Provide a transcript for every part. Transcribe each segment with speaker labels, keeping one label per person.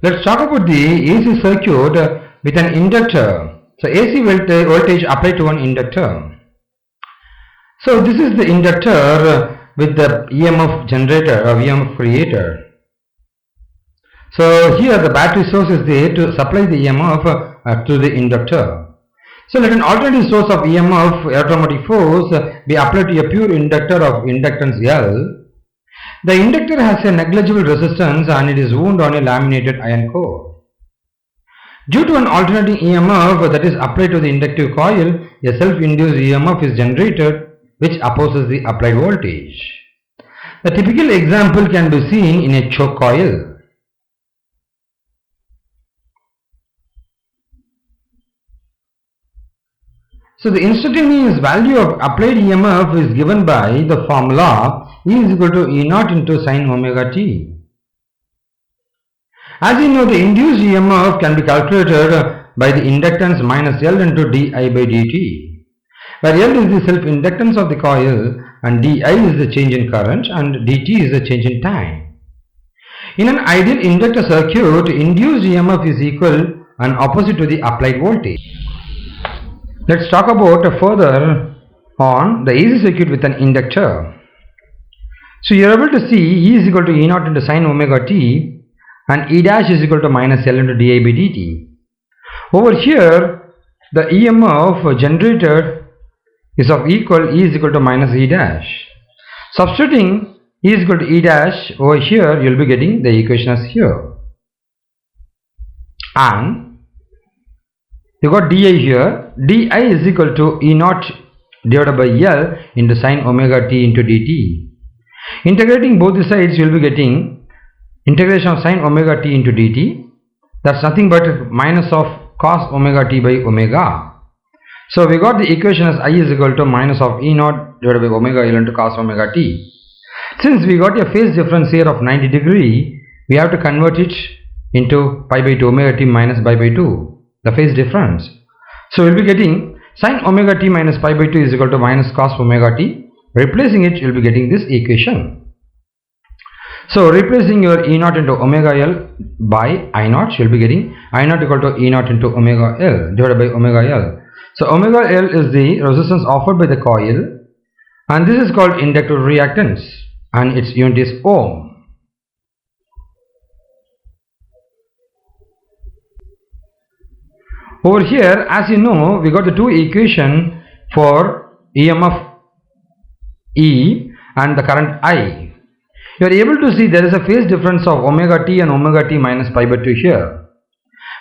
Speaker 1: Let's talk about the AC circuit with an inductor. So AC voltage applied to an inductor. So this is the inductor with the EMF generator or EMF creator. So here the battery source is there to supply the EMF to the inductor. So let an alternative source of EMF, electromotive force, be applied to a pure inductor of inductance L. The inductor has a negligible resistance and it is wound on a laminated iron core. Due to an alternating EMF that is applied to the inductive coil, a self-induced EMF is generated which opposes the applied voltage. The typical example can be seen in a choke coil. So the instantaneous value of applied EMF is given by the formula E is equal to E naught into sin omega t. As you know, the induced EMF can be calculated by the inductance minus L into di by dt, where L is the self-inductance of the coil and di is the change in current and dt is the change in time. In an ideal inductor circuit, induced EMF is equal and opposite to the applied voltage. Let's talk about further on the AC circuit with an inductor. So you are able to see E is equal to E naught into sin omega t and E dash is equal to minus L into di by dt. Over here the EMF generated is of equal E is equal to minus E dash. Substituting E is equal to E dash over here, you will be getting the equation as here. And you got di here. Di is equal to E naught divided by L into sin omega t into dt. Integrating both the sides, you will be getting integration of sin omega t into dt. That's nothing but minus of cos omega t by omega. So we got the equation as I is equal to minus of E naught divided by omega L into cos omega t. Since we got a phase difference here of 90 degree, we have to convert it into pi by 2 omega t minus pi by 2, the phase difference. So we will be getting sin omega t minus pi by 2 is equal to minus cos omega t. Replacing it, you will be getting this equation. So replacing your E naught into omega L by I naught, you will be getting I naught equal to E naught into omega L divided by omega L. So omega L is the resistance offered by the coil and this is called inductive reactance and its unit is ohm. Over here, as you know, we got the two equations for EMF E and the current I. You are able to see there is a phase difference of omega t and omega t minus pi by 2 here,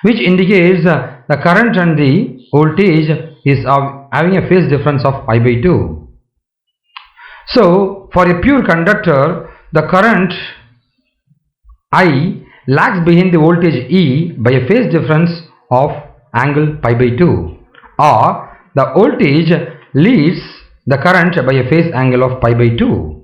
Speaker 1: which indicates the current and the voltage is having a phase difference of pi by 2. So for a pure conductor, the current I lags behind the voltage E by a phase difference of angle pi by 2, or the voltage leads the current by a phase angle of pi by 2.